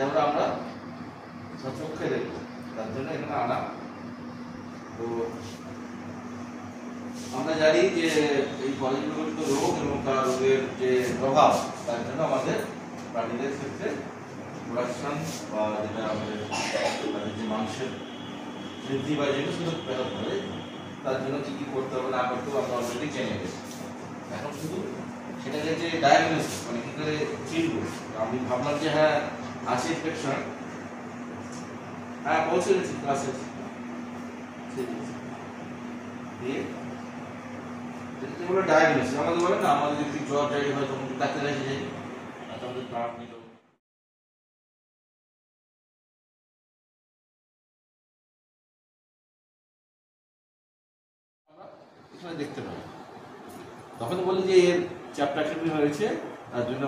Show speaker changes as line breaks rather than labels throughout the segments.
যেমন আমরা সচক্ষে দেখবো, তার জন্য এখানে আনা। তো আমরা জানি যে এই পলিজনিত রোগ এবং তার রোগের যে প্রভাব, তার জন্য আমাদের প্রাণীদের ক্ষেত্রে প্রোডাকশন বা যেটা আমাদের যে মাংসের বৃদ্ধি বা যেটা শুধু ব্যাহত হবে, তার জন্য কি কি করতে হবে না করতে হবে আমরা অলরেডি জেনে গেছি। এখন শুধু সেটাকে যে ডায়াগনোসিস মানে কি করে চিনব, আমি ভাবলাম যে হ্যাঁ আছে ইনফেকশন, হ্যাঁ পৌঁছে গেছি ক্লাসে, এগুলো ডায়াগনোসিস আমাদের বলে না, আমাদের যদি জ্বর জারি হয় তখন ডাক্তার এসে যাই, আমাদের ব্লাড নিতে হবে। এখানে দেখতে পাই তখন বলি যে এর চ্যাপ্টার কিডনি হয়েছে, তার জন্য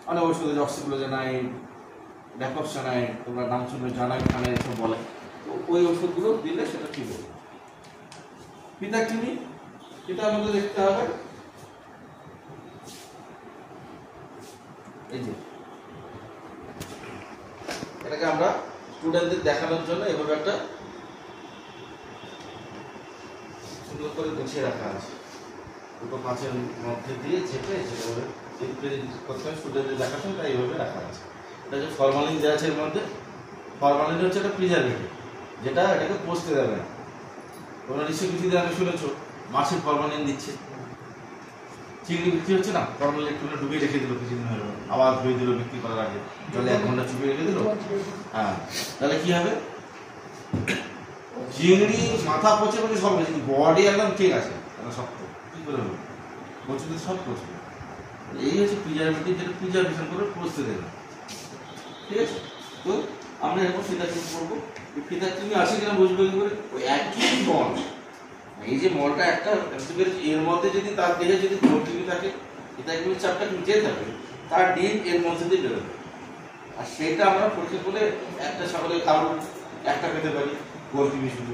অনেক ওষুধ অক্সিক্লোজেনাইড, ড্যাকক্সানাইড, তোমরা নাম শুনে জানাই খানে এসব বলে, তো ওই ওষুধগুলো দিলে সেটা ঠিক হবে। পিতাকিনি এটা আমাদের দেখতে হবে, এই যে এটাকে আমরা স্টুডেন্টদের দেখানোর জন্য এভাবে একটা সুন্দর করে গুছিয়ে রাখা আছে, দুটো কাঁচের মধ্যে দিয়ে চেপে সেভাবে করতে হয়, স্টুডেন্টদের দেখার জন্য তাই এইভাবে রাখা আছে। এটা যে ফরমালিন দেওয়া আছে এর মধ্যে, ফরমালিন হচ্ছে একটা প্রিজারভেটিভ যেটা এটাকে পচতে দেবে না। তোমরা নিশ্চয়ই কিছুদিন আগে শুনেছো মাছে ফরমালিন দিচ্ছে, চিংড়ি বিক্রি হচ্ছে না, ফরমালিন একটু ডুবিয়ে রেখে দিল কিছুদিন হলো, আবার ধুয়ে দিল বিক্রি করার আগে, জলে 1 ঘন্টা চুপিয়ে রেখে দিল। হ্যাঁ, তাহলে কি হবে, চিংড়ি মাথা পচে পচে সব গেছে, বডি একদম ঠিক আছে, শক্ত কি করে হবে, পচবে সব পচবে। এই হচ্ছে প্রিজারভেটিভ, যেটা প্রিজারভেশন করে পচতে দেবে, ঠিক আছে। তো আমরা এরকম ফিতাকিনি করবো, ফিতাকিনি আছে কিনা বুঝবো কি করে, ওই একই মল, এই যে মলটা একটা এর মধ্যে যদি তার দেহে যদি গোলকিমি থাকে, ফিতাকিনির চাপটা নিচে থাকে, তার ডিম এর মধ্যে দিয়ে বেরোবে, আর সেটা আমরা পরীক্ষা করে একটা ছাগলের কারণ একটা পেতে পারি গোলকিমি শুধু,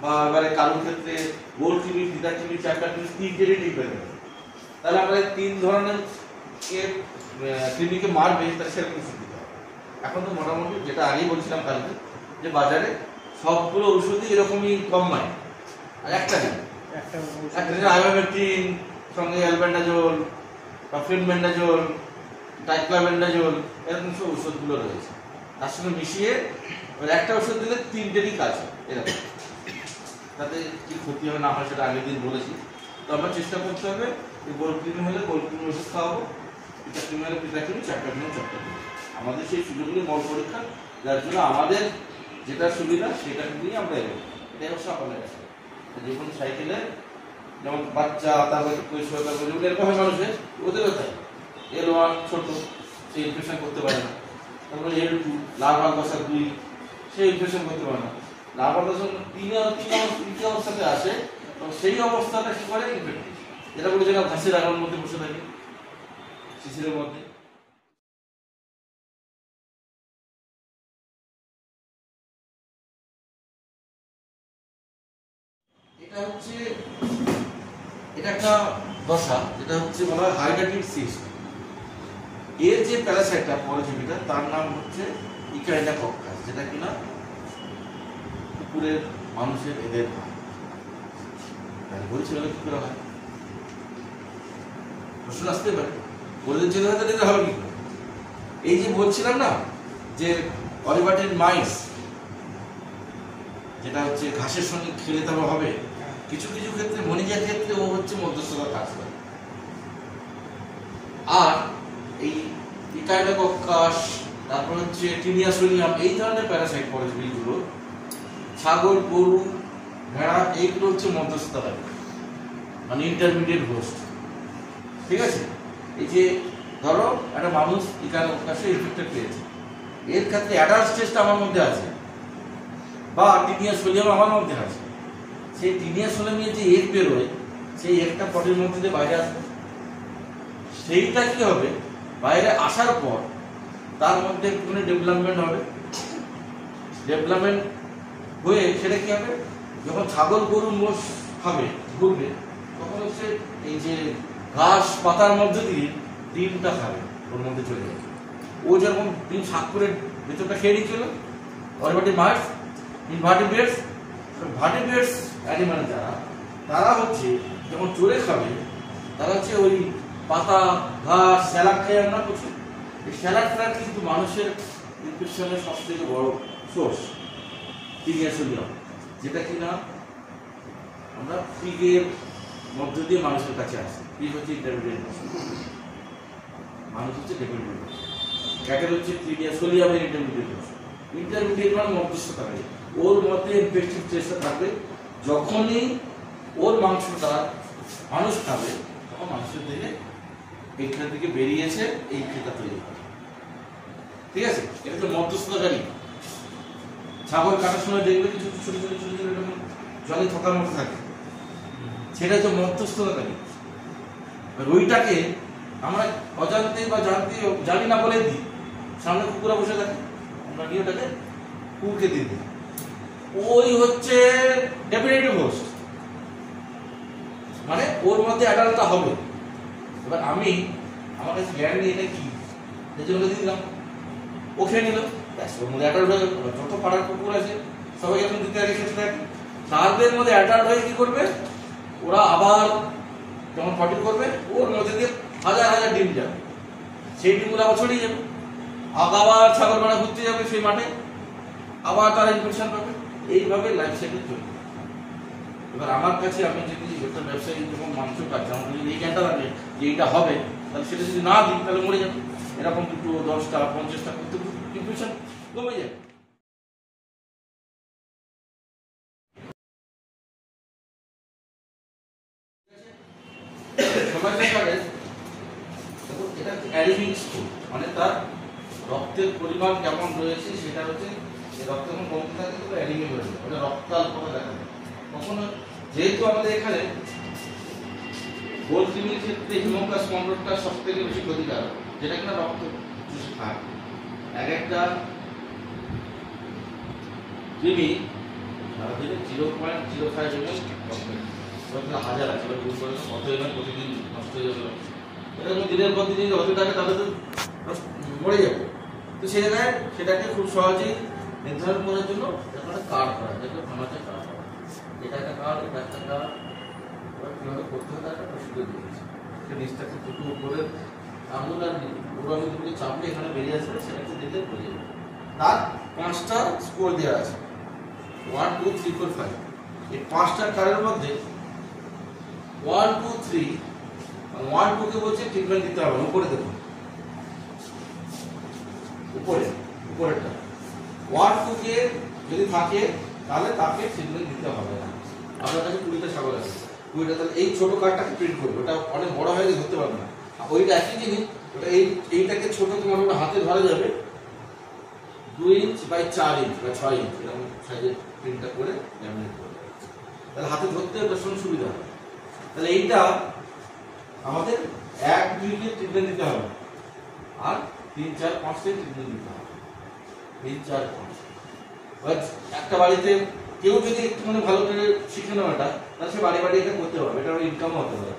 বা এবারে কারোর ক্ষেত্রে গোলকিমি, ফিতাকিমি, চাপটা তিনটেরই ডিম পেতে পারি। তাহলে আমরা 3 ধরনের ক্লিনিকে মারবে, তার সেরকম ওষুধ দিতে হবে। এখন তো মোটামুটি যেটা আগেই বলছিলাম কালকে, যে বাজারে সবগুলো ওষুধই এরকমই কম্বাইন, আর একটা নেই, একটা আইভারমেকটিন সঙ্গে অ্যালবেন্ডাজোল বা ফেনবেন্ডাজোল, ডাইক্লাবেন্ডাজোল, এরকম সব ওষুধগুলো রয়েছে, তার সঙ্গে মিশিয়ে একটা ওষুধ দিলে 3টেরই কাজ হয় এরকম। তাতে কি ক্ষতি হবে না হয় সেটা আগের দিন বলেছি। তো আমরা চেষ্টা করতে হবে যে গোলকিমি হলে গোলকিমি ওষুধ খাওয়াবো, পিতাকিমি হলে পিতাকিমি, চাপটাকিমি চাপটাকিমি। আমাদের সেই সুযোগগুলি মল পরীক্ষা, যার জন্য আমাদের যেটা সুবিধা সেটা নিয়ে আমরা এগোবো। এটাই হচ্ছে আপনাদের কাছে যে কোনো সাইকেলে যেমন বাচ্চা, তারপরে কৈশোর, তারপরে যেগুলো এরকম হয় মানুষের, ওদেরও তাই L1 ছোট, সে ইনফেকশন করতে পারে না, তারপরে L2 লার্ভাল দশা 2, সে ইনফেকশন করতে পারে না, লার্ভাল দশা 3 অবস্থাতে আসে, তো সেই অবস্থাটা কি করে ইনফেক্টিভ, যেটা বলে যেটা ঘাসের আগার মধ্যে বসে থাকে শিশিরের মধ্যে। এটা হচ্ছে এটা একটা দশা, যেটা হচ্ছে বলা হয় হাইড্রাটিক সিস্ট। এর যে প্যারাসাইটটা পরজীবীটা তার নাম হচ্ছে ইকাইনাকক্কাস, যেটা কিনা কুকুরের, মানুষের এদের হয়। বলছিল কি করে হয়, প্রশ্ন আসতে পারে, বললেন যে হয়তো এটা হবে কি করে। এই যে বলছিলাম না যে অলিভারটেন মাইস, যেটা হচ্ছে ঘাসের সঙ্গে খেলে তবে হবে, কিছু কিছু ক্ষেত্রে মনিজার ক্ষেত্রে ও হচ্ছে মধ্যস্থতার কাজ করে। আর এই ইকাইনাকক্কাস, তারপর হচ্ছে টিনিয়াসোনিয়াম, এই ধরনের প্যারাসাইট পরজীবীগুলো ছাগল, গরু, ভেড়া, এইগুলো হচ্ছে মধ্যস্থতা, মানে ইন্টারমিডিয়েট হোস্ট, ঠিক আছে। এই যে ধরো একটা মানুষ ইকাইনাকক্কাসে ইনফেক্টেড পেয়েছে, এর ক্ষেত্রে অ্যাডাল্ট স্টেজটা আমার মধ্যে আছে, বা টিনিয়াসোনিয়াম আমার মধ্যে আছে, সেই টিনিয়াসোনিয়ামের যে এগ বেরোয়, সেই এগটা পটির মধ্যে দিয়ে বাইরে আসবে, সেইটা কি হবে, বাইরে আসার পর তার মধ্যে একটুখানি ডেভেলপমেন্ট হবে, ডেভেলপমেন্ট হয়ে সেটা কি হবে, যখন ছাগল, গরু, মোষ খাবে, ঘুরবে, তখন হচ্ছে এই যে ঘাস পাতার মধ্যে দিয়ে ডিমটা খাবে, ওর মধ্যে চলে যাবে, ও যেরকম ডিম শাক করে ভেতরটা খেয়ে নিচ্ছিল, অরবাটি মাছ, ইনভার্টিব্রেটস, ভার্টিব্রেটস অ্যানিমাল যারা, তারা হচ্ছে যখন চড়ে খাবে, তারা হচ্ছে ওই পাতা ঘাস স্যালাড খাই আমরা প্রচুর। এই স্যালাডটা কিন্তু মানুষের ইনফেকশনের সব থেকে বড় সোর্স, পিগের, যেটা কিনা আমরা পিগের মধ্য দিয়ে মানুষের কাছে আসে। পিগ হচ্ছে ইন্টারমিডিয়েট, মানুষ হচ্ছে ডেপেন্ডেন্ট, ক্যাটেল হচ্ছে সোলিয়ামের ইন্টারমিডিয়েট মানে মধ্যস্থতাকারী। ওর মধ্যে ইনফেকটিভ টেস্টটা থাকবে, যখনই ওর মাংসটা মানুষ খাবে তখন মানুষের দিকে এইখান থেকে বেরিয়েছে এই খেতা তৈরি হবে, ঠিক আছে? এটা তো মধ্যস্থতাকারী। ছাগল কাটার সময় দেখবে কিছু ছোট ছোট ছোট ছোট এরকম জলে থকার মতো থাকে, সেটা হচ্ছে মধ্যস্থতাকারী। রুইটাকে আমরা অজান্তে বা জানতে জানি না বলে দিই, সামনে কুকুরা বসে থাকে, আমরা নিয়ে ওটাকে কুকুরকে দিয়ে দিই, ওই হচ্ছে ডেফিনেটিভ হোস্ট, মানে ওর মধ্যে অ্যাডাল্টটা হবে। এবার আমি আমার কাছে জ্ঞান নিয়ে এটা কি, এই জন্য দিয়ে দিলাম, ও খেয়ে নিল, ওর মধ্যে অ্যাডাল্ট হয়ে গেল। যত পাড়ার কুকুর আছে সবাই এখন দিতে আগে খেতে থাকে, তাদের মধ্যে অ্যাডাল্ট হয়ে কি করবে, ওরা আবার যখন ফটিং করবে ওর মধ্যে দিয়ে হাজার হাজার ডিম যাবে, সেই ডিমগুলো আবার ছড়িয়ে যাবে, আবার ছাগল মারা ঘুরতে যাবে সেই মাঠে, আবার তারা ইনফেকশন পাবে, এইভাবে লাইফ সাইকেল চলবে। এবার আমার কাছে আমি যদি একটা ব্যবসায়ী যখন মাংস কাটছে, আমার যদি এই জ্ঞানটা থাকে যে এইটা হবে, তাহলে সেটা যদি না দিই তাহলে মরে যাবে। এরকম দুটো 10টা 50টা করতে ইনফেকশন কমে যাবে। এটা অ্যানিমিক স্কোর, মানে তার রক্তের পরিমাণ কেমন রয়েছে সেটা হচ্ছে, রক্ত যখন কমতে থাকে তো অ্যানিমিক হয়ে যায়, ওটা রক্তাল্পতা দেখা যায়। কখনো যেহেতু আমাদের এখানে গোল কৃমির ক্ষেত্রে হিমোপ্লাস কন্ট্রোলটা সব থেকে বেশি ক্ষতিকারক, যেটা কিনা রক্ত খায়। এক একটা কৃমি সারাদিনে 0.05 ml রক্ত, হাজার আছে, কত এমএল প্রতিদিন নষ্ট হয়ে যাবে, এরকম দিনের পর দিন হতে থাকে, তাহলে তো মরে যাবে। তো সেই জায়গায় সেটাকে খুব সহজেই নির্ধারণ করার জন্য একটা কার্ড করা, যেটা ফার্মাসে কার্ড করা, এটা একটা কার্ড, এটা একটা কার্ড, কীভাবে করতে হবে একটা প্রসিডিউর দিয়েছে। সে নিচটাকে দুটো উপরের আঙুল আর বুড়ো আঙুলগুলি চাপলে এখানে বেরিয়ে আসবে, সেটাকে দিতে পড়ে যাবে। তার 5টা স্কোর দেওয়া আছে, 1 2 3 4 5। এই 5টা কার্ডের মধ্যে 1 2 3, 1 2 কে বলছে ট্রিটমেন্ট দিতে হবে, উপরে দেবো, উপরেরটা 1 2 কে যদি থাকে তাহলে তাকে ট্রিটমেন্ট দিতে হবে না। আপনার কাছে 20টা ছাগল আছে, 20টা, তাহলে এই ছোট কার্ডটাকে প্রিন্ট করবে, ওটা অনেক বড় হয়ে গেলে ধরতে পারবে না। ওইটা একই জিনিস, ওটা এইটাকে ছোট তোমার হাতে ধরা যাবে, 2 ইঞ্চ বাই 4 ইঞ্চ বা 6 ইঞ্চ এরকম সাইজের প্রিন্টটা করে ল্যামিনেট করবে, তাহলে হাতে ধরতে বেশ সুবিধা হবে। তাহলে এইটা আমাদের 1 2 কে ট্রিটমেন্ট দিতে হবে, আর 3 4 5 কে ট্রিটমেন্ট দিতে হবে, 3 4 5। একটা বাড়িতে কেউ যদি একটুখানি ভালো করে শিখে নেওয়া এটা, তাহলে সে বাড়ি বাড়ি এটা করতে পারবে, এটা ইনকামও হতে পারে।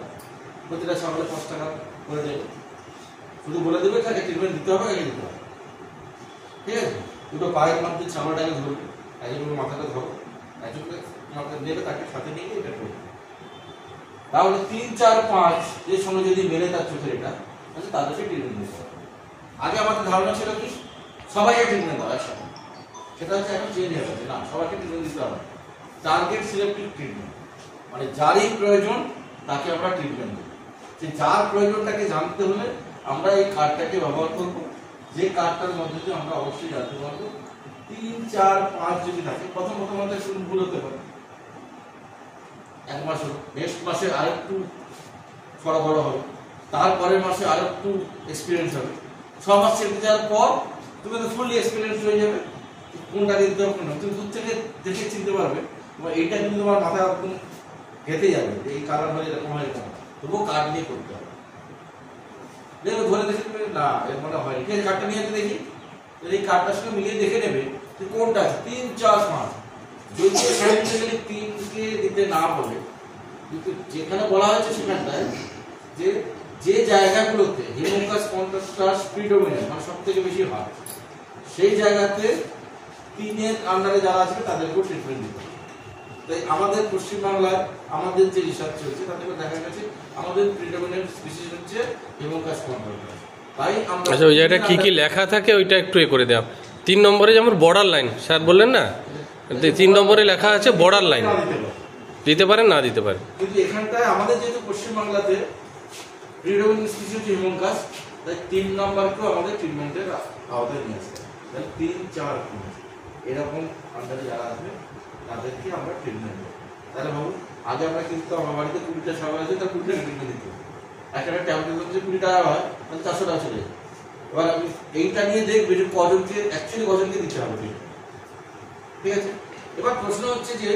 প্রতিটা ছাগলে 5 টাকা করে দেবে, শুধু বলে দেবে তাকে ট্রিটমেন্ট দিতে হবে, আগে দিতে হবে, ঠিক আছে? দুটো পায়ের মধ্যে ছাগলটাকে ধরবে, একজনের মাথাটা ধরো, একজনকে মাথা নেবে, তাকে সাথে নিয়ে এটা করবে। তাহলে 3 4 5 এর সঙ্গে যদি মেলে তার চোখের এটা, তাহলে তাদেরকে ট্রিটমেন্ট দিতে হবে। আগে আমাদের ধারণা ছিল কি সবাইকে ট্রিটমেন্ট দেওয়া একসাথে, সেটা হচ্ছে এখন চেঞ্জ হয়ে গেছে, না, সবাইকে ট্রিটমেন্ট দিতে হবে। টার্গেট সিলেক্টিভ ট্রিটমেন্ট, মানে যারই প্রয়োজন তাকে আমরা ট্রিটমেন্ট দেব। যে যার প্রয়োজনটাকে জানতে হলে আমরা এই কার্ডটাকে ব্যবহার করব, যে কার্ডটার মধ্যে দিয়ে আমরা অবশ্যই জানতে পারবো 3 4 5 যদি থাকে, প্রথম আমাদের শুরু ভুল হতে পারে, 1 মাস হলো, নেক্সট মাসে আরেকটু বড় হবে, তারপরের মাসে আরেকটু এক্সপিরিয়েন্স হবে, 6 মাস চেপে যাওয়ার পর তুমি তো ফুললি এক্সপিরিয়েন্স হয়ে যাবে, কোনটা দিতে হবে না তুমি দূর থেকে দেখে চিনতে পারবে। এইটা কিন্তু তোমার মাথায় একদম গেঁথে যাবে, এই কালার হয় এরকম হয় এরকম, তবুও কার্ড নিয়ে করতে হবে। দেখবে ধরে দেখে তুমি না এর মানে হয়, ঠিক আছে, কার্ডটা নিয়ে দেখি, এই কার্ডটার সঙ্গে মিলিয়ে দেখে নেবে যে কোনটা আছে। 3 4 5 যদি সাইন্টিফিক্যালি 3 কে দিতে না বলে, কিন্তু যেখানে বলা হয়েছে সেখানটায় যে যে জায়গাগুলোতে হিমোকাস কন্ট্রাস্টাস প্রিডোমিনেন্ট মানে সব থেকে বেশি হয় সেই জায়গাতে 3 এর আন্ডারে যারা আছে তাদেরকেও ট্রিটমেন্ট দিতে হবে। তাই আমাদের পশ্চিমবাংলার আমাদের যে রিসার্চ চলছে তাতে দেখা গেছে আমাদের প্রিডোমিনেন্ট স্পিসিস হচ্ছে হিমোকাস কন্ট্রাস্টাস। তাই আমরা
আচ্ছা ওই জায়গাটা কি কি লেখা থাকে ওইটা একটু করে দাও। 3 নম্বরে যেমন বর্ডার লাইন স্যার বললেন না, 3 নম্বরে লেখা আছে বর্ডার লাইন, দিতে পারেন না দিতে পারেন।
কিন্তু এখানটায় আমাদের যেহেতু পশ্চিমবাংলাতে প্রিডোমিনেন্ট স্পিসিস হচ্ছে হিমোকাস, তাই 3 নম্বরকেও আমাদের ট্রিটমেন্টের আওতায় নিয়ে আসতে হবে। তাই 3, 4, 5 এরকম আন্ডারে যারা আসবে তাদেরকে আমরা ট্রিটমেন্ট দেবো। তাহলে ভাবুন আগে আমরা কিন্তু আমার বাড়িতে 20টা সবাই আছে তার 20 টাকা ট্রিটমেন্ট দিতে একটা ট্যাবলেট যদি 20 টাকা হয় তাহলে 400 টাকা চলে যায়। এবার আমি এইটা নিয়ে দেখবে যে কজনকে অ্যাকচুয়ালি কজনকে দিতে হবে, ঠিক আছে। এবার প্রশ্ন হচ্ছে যে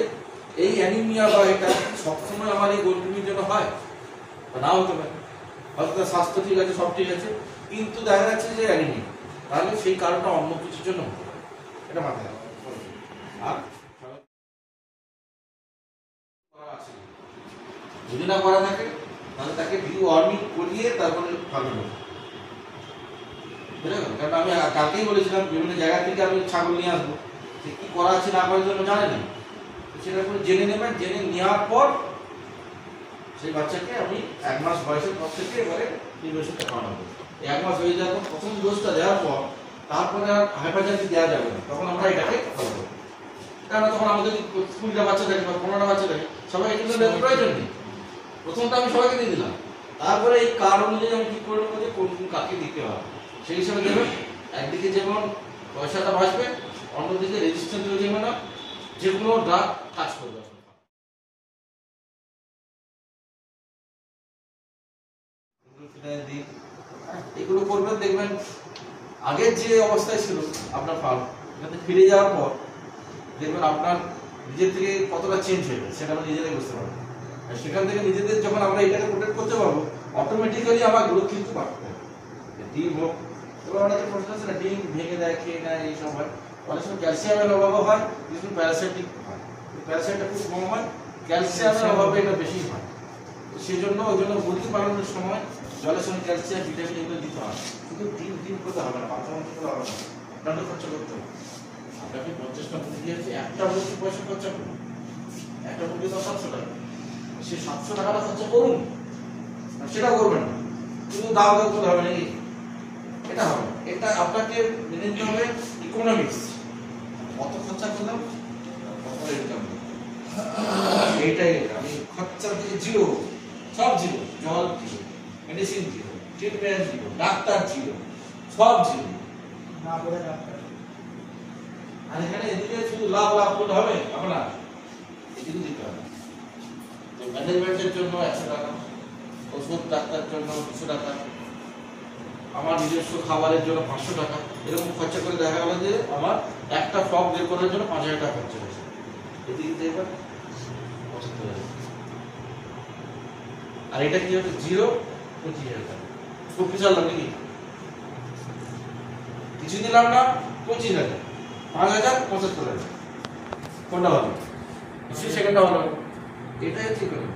এই অ্যানিমিয়া বা এটা সবসময় আমার এই গোলকৃমির জন্য হয় বা নাও হতে পারে, হয়তো তার স্বাস্থ্য ঠিক আছে সব ঠিক আছে কিন্তু দেখা যাচ্ছে যে অ্যানিমিয়া, তাহলে সেই কারণটা অন্য কিছুর জন্য হতে পারে, এটা মাথায় রাখতে হবে। আর যদি না করা থাকে তাহলে তাকে ডিওয়ার্মিং করিয়ে তারপরে খাওয়ানো হবে, বুঝলে? কারণ আমি কালকেই বলেছিলাম বিভিন্ন জায়গা থেকে আমি ছাগল নিয়ে আসবো, সে কি করা আছে না করার জন্য জানে না, সেটা করে জেনে নেবেন। জেনে নেওয়ার পর সেই বাচ্চাকে আমি 1 মাস বয়সের পর থেকে এবারে নির্বাচিত খাওয়ানো হবে। 1 মাস হয়ে যাওয়ার পর প্রথম ডোজটা দেওয়ার পর তারপরে আর হাইপারজাইটিস দেওয়া যাবে না, তখন আমরা এটাকে ফলো করবো। কারণ তখন আমাদের 20টা বাচ্চা থাকে বা 15টা বাচ্চা থাকে, সবাই এই জন্য প্রয়োজন নেই। প্রথমটা আমি সবাইকে দিয়ে দিলাম, তারপরে এই কারণ অনুযায়ী আমি ঠিক করে নেবো যে কোন কোন কাকে দিতে হবে, সেই হিসাবে দেবেন। একদিকে যেমন পয়সাটা বাঁচবে, অন্যদিকে রেজিস্ট্যান্স হয়ে যাবে না, যেগুলো ড্রাগ কাজ করবে। এগুলো করবেন, দেখবেন আগের যে অবস্থায় ছিল আপনার ফার্ম এখানে ফিরে যাওয়ার পর দেখবেন আপনার নিজের থেকে কতটা চেঞ্জ হয়ে গেছে সেটা আমরা নিজেরাই বুঝতে পারবো। আর সেখান থেকে নিজেদের যখন আমরা এটাকে প্রোটেক্ট করতে পারবো অটোমেটিক্যালি আমার গ্রোথ কিন্তু বাড়তে হবে। ডিম হোক, এবার অনেকে প্রশ্ন আছে না ডিম ভেঙে দেয় খেয়ে নেয়, এই সব হয়, অনেক সময় ক্যালসিয়ামের অভাবও হয়, কিছু প্যারাসাইটিক হয়, প্যারাসাইটটা খুব কম হয়, ক্যালসিয়ামের অভাবে এটা বেশি হয়। সেই জন্য ওই জন্য মুরগি পালনের সময় জলের সঙ্গে ক্যালসিয়াম ভিটামিন এগুলো দিতে হয়। শুধু ডিম করতে হবে না, মাথা মাংস করতে হবে না, আপনাকে খরচা করতে হবে। আপনাকে 50টা মুরগি আছে, একটা মুরগি পয়সা খরচা করুন, একটা মুরগি তো 700 টাকা, সে 700 টাকাটা খরচা করুন, সেটা করবেন না শুধু দাও দাও করতে হবে নাকি, এটা হবে। এটা আপনাকে মেনে নিতে হবে ইকোনমিক্স, কত খরচা করলাম কত ইনকাম, এইটাই আমি খরচা দিয়ে জিরো, সব জিরো, জল zero, medicine zero, treatment zero, doctor zero, সব জিরো না বলে ডাক্তার। আর এখানে এদিকে শুধু লাভ লাভ করতে হবে আপনার, এদিকে দিতে হবে। তো ম্যানেজমেন্টের জন্য 100 টাকা, ওষুধ ডাক্তার জন্য 200 টাকা, আমার নিজস্ব খাবারের জন্য 500 টাকা, এরকম খরচা করে দেখা গেল যে আমার একটা ফর্ম বের করার জন্য 5000 টাকা খরচা হয়েছে। এদিকে দেখবেন 75,000। আর এটা কি হচ্ছে 0, 25,000 টাকা। খুব বিশাল লাগে নাকি? কিছু দিলাম না, 25,000, 5,000, 75,000, কোনটা ভালো? সেকেন্ডটা ভালো, এটাই ঠিক হবে।